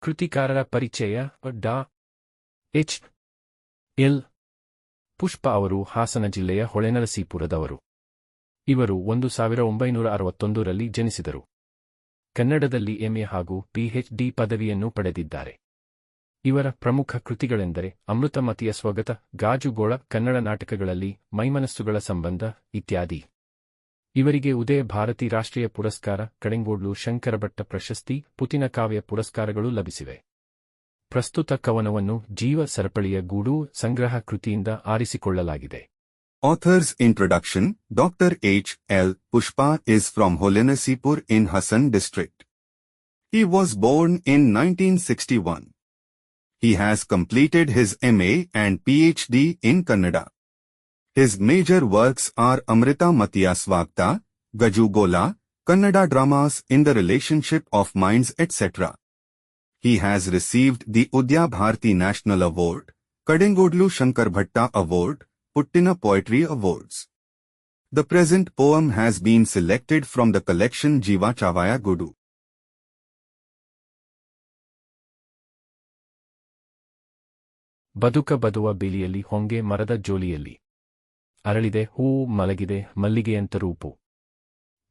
ಕೃತಿಕಾರರ ಪರಿಚಯ ಡಾ H. L. ಪುಷ್ಪ ಅವರು ಹಾಸನ ಜಿಲ್ಲೆಯ ಹೊಳೆನರಸೀಪುರದವರು. ಇವರು 1961ರಲ್ಲಿ ಜನಿಸಿದರು. ಕನ್ನಡದಲ್ಲಿ ಎಂಎ ಹಾಗೂ ಪಿಎಚ್ಡಿ ಪದವಿಯನ್ನು ಪಡೆದಿದ್ದಾರೆ. ಇವರ ಪ್ರಮುಖ ಕೃತಿಗಳೆಂದರೆ ಅಮೃತಮತಿಯ ಸ್ವಗತ, ಗಾಜುಗೋಳ, ಕನ್ನಡ ನಾಟಕಗಳಲ್ಲಿ ಮೈಮನಸ್ಸುಗಳ ಸಂಬಂಧ ಇತ್ಯಾದಿ. ಇವರಿಗೆ ಉದಯ ಭಾರತಿ ರಾಷ್ಟ್ರೀಯ ಪುರಸ್ಕಾರ, ಕಡೆಂಗೋಡ್ಲು ಶಂಕರಭಟ್ಟ ಪ್ರಶಸ್ತಿ, ಪುತಿನ ಕಾವ್ಯ ಪುರಸ್ಕಾರಗಳು ಲಭಿಸಿವೆ. ಪ್ರಸ್ತುತ ಕವನವನ್ನು ಜೀವ ಸರಪಳಿಯ ಗೂಡು ಸಂಗ್ರಹ ಕೃತಿಯಿಂದ ಆರಿಸಿಕೊಳ್ಳಲಾಗಿದೆ. Author's introduction. Dr. H. L. Pushpa is from Holenasipur in Hassan district. He was born in 1961. He has completed his MA and PhD in Kannada. His major works are Amrita Matiya Swagta, Gajugola, Kannada dramas in the relationship of minds etc. He has received the Udaya Bharati National Award, Kadengodlu Shankarbhatta Award, Puttina Poetry Awards. The present poem has been selected from the collection Jiva Chavaya Gudu. ಬದುಕ ಬದುವ ಬೇಲಿಯಲ್ಲಿ ಹೊಂಗೆ ಮರದ ಜೋಲಿಯಲ್ಲಿ ಅರಳಿದೆ ಹೂವು ಮಲಗಿದೆ ಮಲ್ಲಿಗೆಯಂತ ರೂಪು,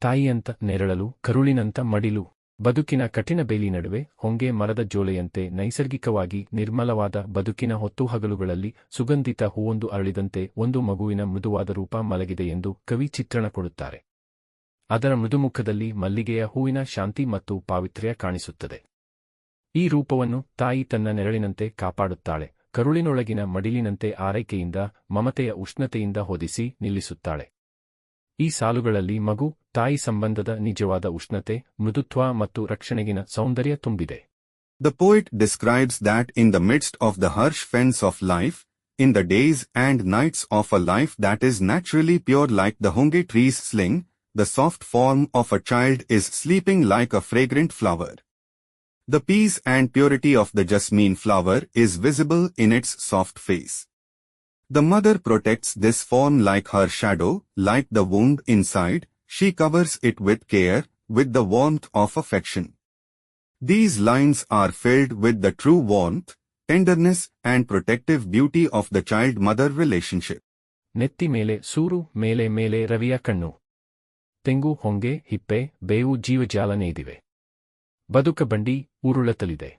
ತಾಯಿಯಂತ ನೆರಳಲು ಕರುಳಿನಂತ ಮಡಿಲು, ಬದುಕಿನ ಕಠಿಣ ಬೇಲಿ ನಡುವೆ ಹೊಂಗೆ ಮರದ ಜೋಲೆಯಂತೆ ನೈಸರ್ಗಿಕವಾಗಿ ನಿರ್ಮಲವಾದ ಬದುಕಿನ ಹೊತ್ತು ಹಗಲುಗಳಲ್ಲಿ ಸುಗಂಧಿತ ಹೂವೊಂದು ಅರಳಿದಂತೆ ಒಂದು ಮಗುವಿನ ಮೃದುವಾದ ರೂಪ ಮಲಗಿದೆ ಎಂದು ಕವಿ ಚಿತ್ರಣ ಕೊಡುತ್ತಾರೆ. ಅದರ ಮೃದುಮುಖದಲ್ಲಿ ಮಲ್ಲಿಗೆಯ ಹೂವಿನ ಶಾಂತಿ ಮತ್ತು ಪಾವಿತ್ರ್ಯ ಕಾಣಿಸುತ್ತದೆ. ಈ ರೂಪವನ್ನು ತಾಯಿ ತನ್ನ ನೆರಳಿನಂತೆ ಕಾಪಾಡುತ್ತಾಳೆ, ಕರುಳಿನೊಳಗಿನ ಮಡಿಲಿನಂತೆ ಆರೈಕೆಯಿಂದ ಮಮತೆಯ ಉಷ್ಣತೆಯಿಂದ ಹೊದಿಸಿ ನಿಲ್ಲಿಸುತ್ತಾಳೆ. ಈ ಸಾಲುಗಳಲ್ಲಿ ಮಗು ತಾಯಿ ಸಂಬಂಧದ ನಿಜವಾದ ಉಷ್ಣತೆ, ಮೃದುತ್ವ ಮತ್ತು ರಕ್ಷಣೆಗಿನ ಸೌಂದರ್ಯ ತುಂಬಿದೆ. The poet describes that in the midst of the harsh fence of life, in the days and nights of a life that is naturally pure like the honge tree's sling, the soft form of a child is sleeping like a fragrant flower. The peace and purity of the jasmine flower is visible in its soft face. The mother protects this form like her shadow, like the wound inside, she covers it with care, with the warmth of affection. These lines are filled with the true warmth, tenderness and protective beauty of the child-mother relationship. ನೆತ್ತಿ ಮೇಲೆ ಸೂರು, ಮೇಲೆ ಮೇಲೆ ರವಿಯ ಕಣ್ಣು, ತೆಂಗು ಹೊಂಗೆ ಹಿಪ್ಪೆ ಬೇವು ಜೀವಜಾಲ ನೇದಿವೆ. ಬದುಕ ಬಂಡಿ ಉರುಳತಲಿದೆ,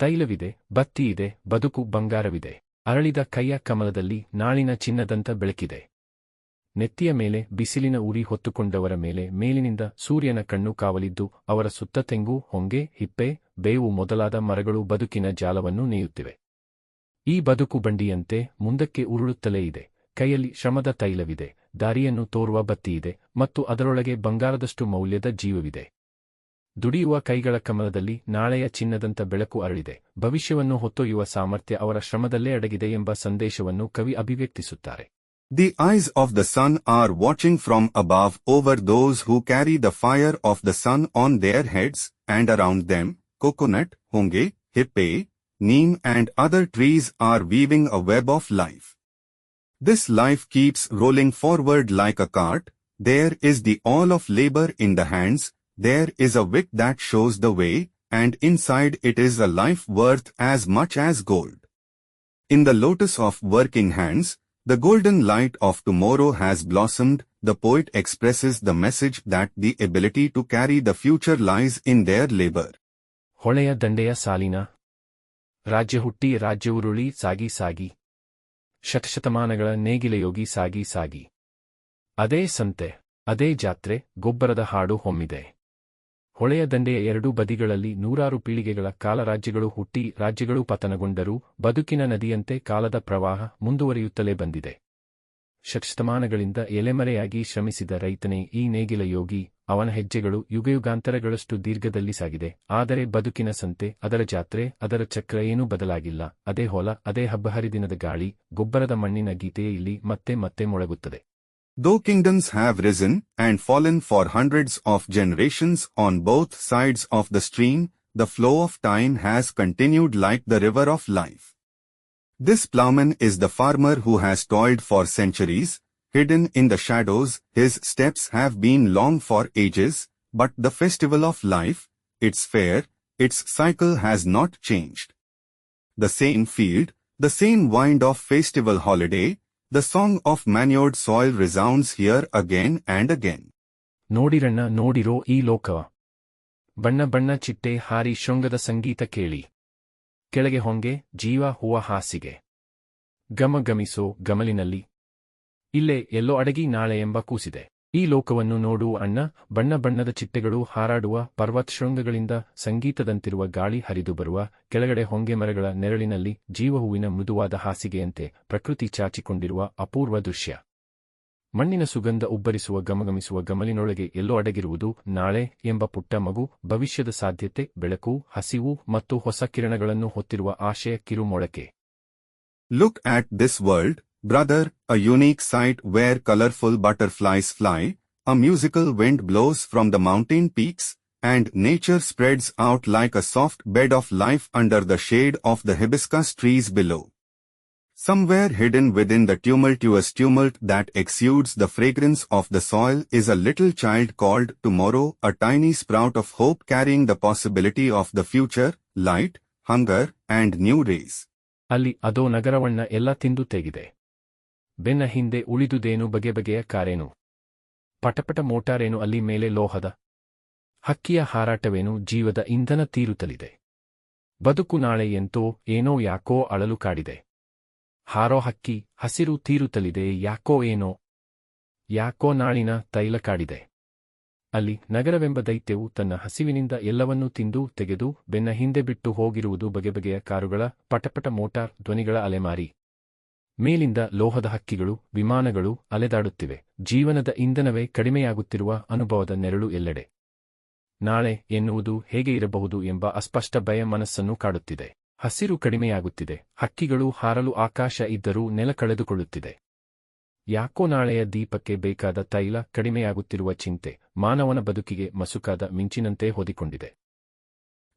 ತೈಲವಿದೆ ಬತ್ತಿಯಿದೆ ಬದುಕು ಬಂಗಾರವಿದೆ, ಅರಳಿದ ಕೈಯ ಕಮಲದಲ್ಲಿ ನಾಳಿನ ಚಿನ್ನದಂತ ಬೆಳಕಿದೆ. ನೆತ್ತಿಯ ಮೇಲೆ ಬಿಸಿಲಿನ ಉರಿ ಹೊತ್ತುಕೊಂಡವರ ಮೇಲೆ ಮೇಲಿನಿಂದ ಸೂರ್ಯನ ಕಣ್ಣು ಕಾವಲಿದ್ದು ಅವರ ಸುತ್ತ ತೆಂಗು ಹೊಂಗೆ ಹಿಪ್ಪೆ ಬೇವು ಮೊದಲಾದ ಮರಗಳು ಬದುಕಿನ ಜಾಲವನ್ನು ನೇಯುತ್ತಿವೆ. ಈ ಬದುಕು ಬಂಡಿಯಂತೆ ಮುಂದಕ್ಕೆ ಉರುಳುತ್ತಲೇ ಇದೆ. ಕೈಯಲ್ಲಿ ಶ್ರಮದ ತೈಲವಿದೆ, ದಾರಿಯನ್ನು ತೋರುವ ಬತ್ತಿಯಿದೆ ಮತ್ತು ಅದರೊಳಗೆ ಬಂಗಾರದಷ್ಟು ಮೌಲ್ಯದ ಜೀವವಿದೆ. ದುಡಿಯುವ ಕೈಗಳ ಕಮಲದಲ್ಲಿ ನಾಳೆಯ ಚಿನ್ನದಂತ ಬೆಳಕು ಅರಳಿದೆ, ಭವಿಷ್ಯವನ್ನು ಹೊತ್ತೊಯ್ಯುವ ಸಾಮರ್ಥ್ಯ ಅವರ ಶ್ರಮದಲ್ಲೇ ಅಡಗಿದೆ ಎಂಬ ಸಂದೇಶವನ್ನು ಕವಿ ಅಭಿವ್ಯಕ್ತಿಸುತ್ತಾರೆ. The eyes of the sun are watching from above over those who carry the fire of the sun on their heads, and around them, coconut, honge, hippe, neem and other trees are weaving a web of life. This life keeps rolling forward like a cart. There is the all of labor in the hands. There is a wick that shows the way, and inside it is a life worth as much as gold. In the lotus of working hands, the golden light of tomorrow has blossomed. The poet expresses the message that the ability to carry the future lies in their labor. ಹೊಳೆಯ ದಂಡೆಯ ಸಾಲಿನ ರಾಜ್ಯ ಹುಟ್ಟಿ ರಾಜ್ಯ ಉರುಳಿ ಸಾಗಿ ಸಾಗಿ, ಶತಶತಮಾನಗಳ ನೇಗಿಲೆಯೋಗಿ ಸಾಗಿ ಸಾಗಿ, ಅದೇ ಸಂತೆ ಅದೇ ಜಾತ್ರೆ ಗೊಬ್ಬರದ ಹಾಡು ಹೊಮ್ಮಿದೆ. ಹೊಳೆಯ ದಂಡೆಯ ಎರಡೂ ಬದಿಗಳಲ್ಲಿ ನೂರಾರು ಪೀಳಿಗೆಗಳ ಕಾಲ ರಾಜ್ಯಗಳು ಹುಟ್ಟಿ ರಾಜ್ಯಗಳು ಪತನಗೊಂಡರೂ ಬದುಕಿನ ನದಿಯಂತೆ ಕಾಲದ ಪ್ರವಾಹ ಮುಂದುವರಿಯುತ್ತಲೇ ಬಂದಿದೆ. ಶತಮಾನಗಳಿಂದ ಎಲೆಮರೆಯಾಗಿ ಶ್ರಮಿಸಿದ ರೈತನೇ ಈ ನೇಗಿಲ ಯೋಗಿ. ಅವನ ಹೆಜ್ಜೆಗಳು ಯುಗಯುಗಾಂತರಗಳಷ್ಟು ದೀರ್ಘದಲ್ಲಿ ಸಾಗಿದೆ. ಆದರೆ ಬದುಕಿನ ಸಂತೆ, ಅದರ ಜಾತ್ರೆ, ಅದರ ಚಕ್ರ ಏನೂ ಬದಲಾಗಿಲ್ಲ. ಅದೇ ಹೊಲ, ಅದೇ ಹಬ್ಬ ಹರಿದಿನದ ಗಾಳಿ, ಗೊಬ್ಬರದ ಮಣ್ಣಿನ ಗೀತೆಯೇ ಇಲ್ಲಿ ಮತ್ತೆ ಮತ್ತೆ ಮೊಳಗುತ್ತದೆ. Though kingdoms have risen and fallen for hundreds of generations on both sides of the stream, the flow of time has continued like the river of life. This plowman is the farmer who has toiled for centuries, hidden in the shadows. His steps have been long for ages, but the festival of life, its fair, its cycle has not changed. The same field, the same wind of festival holiday, the song of manured soil resounds here again and again. ನೋಡಿರಣ್ಣ ನೋಡಿರೋ ಈ ಲೋಕವ. ಬಣ್ಣ ಬಣ್ಣ ಚಿಟ್ಟೆ ಹಾರಿ ಶೃಂಗದ ಸಂಗೀತ ಕೇಳಿ. ಕೆಳಗೆ ಹೊಂಗೆ ಜೀವ ಹೂವ ಹಾಸಿಗೆ. ಗಮಗಮಿಸೋ ಗಮಲಿನಲ್ಲಿ. ಇಲ್ಲೇ ಎಲ್ಲೋ ಅಡಗಿ ನಾಳೆ ಎಂಬ ಕೂಸಿದೆ. ಈ ಲೋಕವನ್ನು ನೋಡು ಅಣ್ಣ, ಬಣ್ಣ ಬಣ್ಣದ ಚಿಟ್ಟೆಗಳು ಹಾರಾಡುವ ಪರ್ವತ ಶೃಂಗಗಳಿಂದ ಸಂಗೀತದಂತಿರುವ ಗಾಳಿ ಹರಿದು ಬರುವ ಕೆಳಗಡೆ ಹೊಂಗೆ ಮರಗಳ ನೆರಳಿನಲ್ಲಿ ಜೀವಹೂವಿನ ಮೃದುವಾದ ಹಾಸಿಗೆಯಂತೆ ಪ್ರಕೃತಿ ಚಾಚಿಕೊಂಡಿರುವ ಅಪೂರ್ವ ದೃಶ್ಯ. ಮಣ್ಣಿನ ಸುಗಂಧ ಉಬ್ಬರಿಸುವ ಗಮಗಮಿಸುವ ಗಮಲಿನೊಳಗೆ ಎಲ್ಲೋ ಅಡಗಿರುವುದು ನಾಳೆ ಎಂಬ ಪುಟ್ಟ ಮಗು, ಭವಿಷ್ಯದ ಸಾಧ್ಯತೆ, ಬೆಳಕು, ಹಸಿವು ಮತ್ತು ಹೊಸ ಕಿರಣಗಳನ್ನು ಹೊತ್ತಿರುವ ಆಶಯ ಕಿರುಮೊಳಕೆ. Look at this world, brother, a unique sight where colorful butterflies fly, a musical wind blows from the mountain peaks, and nature spreads out like a soft bed of life under the shade of the hibiscus trees below. Somewhere hidden within the tumultuous tumult that exudes the fragrance of the soil is a little child called tomorrow, a tiny sprout of hope carrying the possibility of the future, light, hunger, and new rays. ಅಲ್ಲಿ ಅದೋ ನಗರವಣ್ಣ ಎಲ್ಲ ತಿಂದು ತೆಗಿದೆ. ಬೆನ್ನ ಹಿಂದೆ ಉಳಿದುದೇನು ಬಗೆ ಬಗೆಯ ಕಾರೇನು. ಪಟಪಟ ಮೋಟಾರೇನು ಅಲ್ಲಿ ಮೇಲೆ ಲೋಹದ. ಹಕ್ಕಿಯ ಹಾರಾಟವೇನು ಜೀವದ ಇಂಧನ ತೀರುತ್ತಲಿದೆ. ಬದುಕು ನಾಳೆ ಎಂತೋ ಏನೋ ಯಾಕೋ ಅಳಲು ಕಾಡಿದೆ. ಹಾರೋ ಹಕ್ಕಿ ಹಸಿರು ತೀರುತ್ತಲಿದೆ ಯಾಕೋ ಏನೋ. ಯಾಕೋ ನಾಳಿನ ತೈಲ ಕಾಡಿದೆ. ಅಲ್ಲಿ ನಗರವೆಂಬ ದೈತ್ಯವು ತನ್ನ ಹಸಿವಿನಿಂದ ಎಲ್ಲವನ್ನೂ ತಿಂದು ತೆಗೆದು ಬೆನ್ನ ಹಿಂದೆ ಬಿಟ್ಟು ಹೋಗಿರುವುದು ಬಗೆ ಬಗೆಯ ಕಾರುಗಳ ಪಟಪಟ ಮೋಟಾರ್ ಧ್ವನಿಗಳ ಅಲೆಮಾರಿ. ಮೇಲಿಂದ ಲೋಹದ ಹಕ್ಕಿಗಳು, ವಿಮಾನಗಳು ಅಲೆದಾಡುತ್ತಿವೆ. ಜೀವನದ ಇಂಧನವೇ ಕಡಿಮೆಯಾಗುತ್ತಿರುವ ಅನುಭವದ ನೆರಳು ಎಲ್ಲೆಡೆ. ನಾಳೆ ಎನ್ನುವುದು ಹೇಗೆ ಇರಬಹುದು ಎಂಬ ಅಸ್ಪಷ್ಟ ಭಯ ಮನಸ್ಸನ್ನು ಕಾಡುತ್ತಿದೆ. ಹಸಿರು ಕಡಿಮೆಯಾಗುತ್ತಿದೆ. ಹಕ್ಕಿಗಳು ಹಾರಲು ಆಕಾಶ ಇದ್ದರೂ ನೆಲ ಕಳೆದುಕೊಳ್ಳುತ್ತಿದೆ. ಯಾಕೋ ನಾಳೆಯ ದೀಪಕ್ಕೆ ಬೇಕಾದ ತೈಲ ಕಡಿಮೆಯಾಗುತ್ತಿರುವ ಚಿಂತೆ ಮಾನವನ ಬದುಕಿಗೆ ಮಸುಕಾದ ಮಿಂಚಿನಂತೆ ಹೊದಿಕೊಂಡಿದೆ.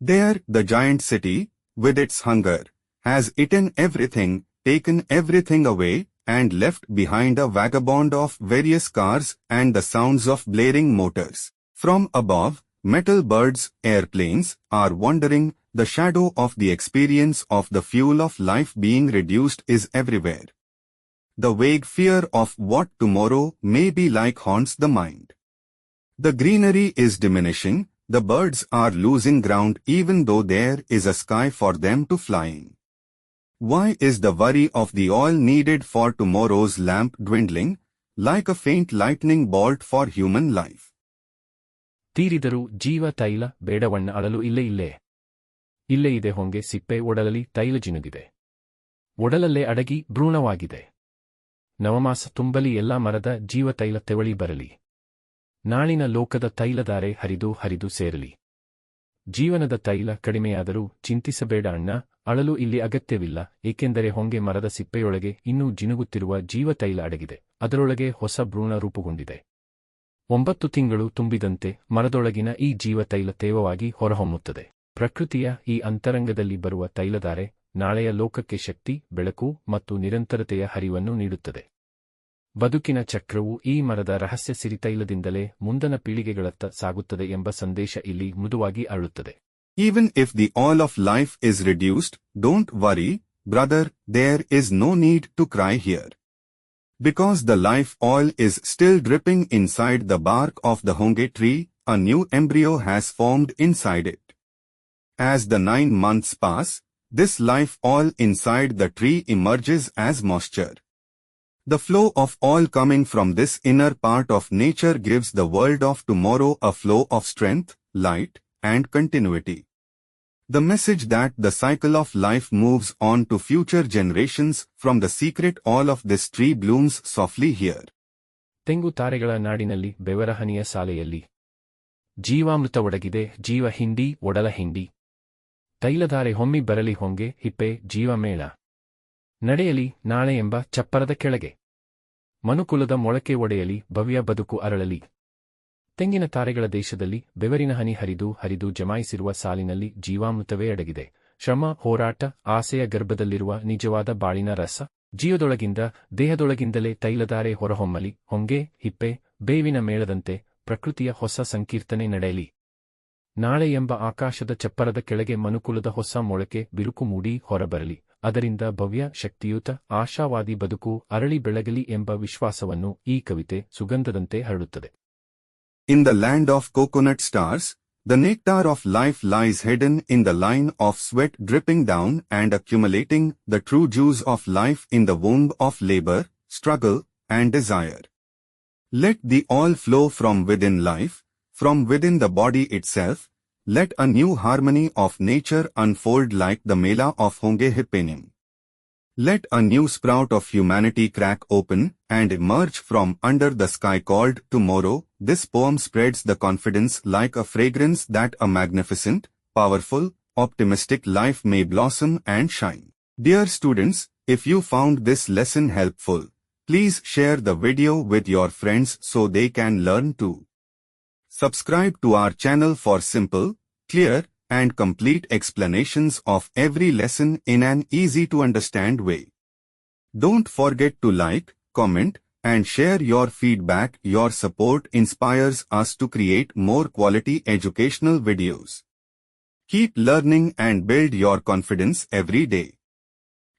There, the giant city, with its hunger, has eaten everything, taken everything away, and left behind a vagabond of various cars and the sounds of blaring motors. From above, metal birds, airplanes, are wandering. The shadow of the experience of the fuel of life being reduced is everywhere. The vague fear of what tomorrow may be like haunts the mind. The greenery is diminishing, the birds are losing ground even though there is a sky for them to fly in. Why is the worry of the oil needed for tomorrow's lamp dwindling, like a faint lightning bolt for human life? ತೀರಿದರೂ ಜೀವ ತೈಲ ಬೇಡವಣ್ಣ ಅಳಲು ಇಲ್ಲೇ ಇಲ್ಲೇ. ಇಲ್ಲೇ ಇದೆ ಹೊಂಗೆ ಸಿಪ್ಪೆ ಒಡಲಲ್ಲಿ ತೈಲ ಜಿನುಗಿದೆ. ಒಡಲಲ್ಲೇ ಅಡಗಿ ಭ್ರೂಣವಾಗಿದೆ. ನವಮಾಸ ತುಂಬಲಿ ಎಲ್ಲಾ ಮರದ ಜೀವ ತೈಲ ತೆವಳಿ ಬರಲಿ. ನಾಳಿನ ಲೋಕದ ತೈಲಧಾರೆ ಹರಿದು ಹರಿದು ಸೇರಲಿ. ಜೀವನದ ತೈಲ ಕಡಿಮೆಯಾದರೂ ಚಿಂತಿಸಬೇಡ ಅಣ್ಣ, ಅಳಲು ಇಲ್ಲಿ ಅಗತ್ಯವಿಲ್ಲ, ಏಕೆಂದರೆ ಹೊಂಗೆ ಮರದ ಸಿಪ್ಪೆಯೊಳಗೆ ಇನ್ನೂ ಜಿನುಗುತ್ತಿರುವ ಜೀವ ತೈಲ ಅಡಗಿದೆ. ಅದರೊಳಗೆ ಹೊಸ ಭ್ರೂಣ ರೂಪುಗೊಂಡಿದೆ. 9 ತಿಂಗಳು ತುಂಬಿದಂತೆ ಮರದೊಳಗಿನ ಈ ಜೀವ ತೈಲ ತೇವವಾಗಿ ಹೊರಹೊಮ್ಮುತ್ತದೆ. ಪ್ರಕೃತಿಯ ಈ ಅಂತರಂಗದಲ್ಲಿ ಬರುವ ತೈಲಧಾರೆ ನಾಳೆಯ ಲೋಕಕ್ಕೆ ಶಕ್ತಿ, ಬೆಳಕು ಮತ್ತು ನಿರಂತರತೆಯ ಹರಿವನ್ನು ನೀಡುತ್ತದೆ. ಬದುಕಿನ ಚಕ್ರವು ಈ ಮರದ ರಹಸ್ಯ ಸಿರಿತೈಲದಿಂದಲೇ ಮುಂದನ ಪೀಳಿಗೆಗಳತ್ತ ಸಾಗುತ್ತದೆ ಎಂಬ ಸಂದೇಶ ಇಲ್ಲಿ ಮೃದುವಾಗಿ ಅರಳುತ್ತದೆ. Even if the oil of life is reduced, don't worry, brother, there is no need to cry here. Because the life oil is still dripping inside the bark of the honge tree, a new embryo has formed inside it. As the 9 months pass, this life oil inside the tree emerges as moisture. The flow of oil coming from this inner part of nature gives the world of tomorrow a flow of strength, light, and continuity. The message that the cycle of life moves on to future generations from the secret oil of this tree blooms softly here. ತೆಂಗು ತಾರೆಗಳ ನಾಡಿನಲ್ಲಿ ಬೆವರಹನಿಯ ಸಾಲೆಯಲ್ಲಿ ಜೀವಾಮೃತ ಒಡಗಿದೆ, ಜೀವ ಹಿಂಡಿ ಒಡಲ ಹಿಂಡಿ. ತೈಲಧಾರೆ ಹೊಮ್ಮಿ ಬರಲಿ ಹೊಂಗೆ ಹಿಪ್ಪೆ ಜೀವಮೇಳ. ನಡೆಯಲಿ ನಾಳೆ ಎಂಬ ಚಪ್ಪರದ ಕೆಳಗೆ. ಮನುಕುಲದ ಮೊಳಕೆ ಒಡೆಯಲಿ, ಭವ್ಯ ಬದುಕು ಅರಳಲಿ. ತೆಂಗಿನ ತಾರೆಗಳ ದೇಶದಲ್ಲಿ ಬೆವರಿನ ಹನಿ ಹರಿದು ಹರಿದು ಜಮಾಯಿಸಿರುವ ಸಾಲಿನಲ್ಲಿ ಜೀವಾಮೃತವೇ ಅಡಗಿದೆ. ಶ್ರಮ, ಹೋರಾಟ, ಆಸೆಯ ಗರ್ಭದಲ್ಲಿರುವ ನಿಜವಾದ ಬಾಳಿನ ರಸ. ಜೀವದೊಳಗಿಂದ, ದೇಹದೊಳಗಿಂದಲೇ ತೈಲಧಾರೆ ಹೊರಹೊಮ್ಮಲಿ, ಹೊಂಗೆ, ಹಿಪ್ಪೆ, ಬೇವಿನ ಮೇಳದಂತೆ ಪ್ರಕೃತಿಯ ಹೊಸ ಸಂಕೀರ್ತನೆ ನಡೆಯಲಿ. ನಾಳೆ ಎಂಬ ಆಕಾಶದ ಚಪ್ಪರದ ಕೆಳಗೆ ಮನುಕುಲದ ಹೊಸ ಮೊಳಕೆ ಬಿರುಕು ಮೂಡಿ ಹೊರಬರಲಿ, ಅದರಿಂದ ಭವ್ಯ ಶಕ್ತಿಯುತ ಆಶಾವಾದಿ ಬದುಕು ಅರಳಿ ಬೆಳಗಲಿ ಎಂಬ ವಿಶ್ವಾಸವನ್ನು ಈ ಕವಿತೆ ಸುಗಂಧದಂತೆ ಹರಡುತ್ತದೆ. In the land of coconut stars, the nectar of life lies hidden in the line of sweat dripping down and accumulating the true juice of life in the womb of labor, struggle, and desire. Let the all flow from within life, from within the body itself. Let a new harmony of nature unfold like the Mela of Honge Hippenim. Let a new sprout of humanity crack open and emerge from under the sky called tomorrow. This poem spreads the confidence like a fragrance that a magnificent, powerful, optimistic life may blossom and shine. Dear students, if you found this lesson helpful, please share the video with your friends so they can learn too. Subscribe to our channel for simple, clear, and complete explanations of every lesson in an easy-to-understand way. Don't forget to like, comment, and share your feedback. Your support inspires us to create more quality educational videos. Keep learning and build your confidence every day.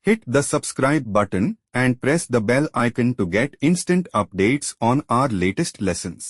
Hit the subscribe button and press the bell icon to get instant updates on our latest lessons.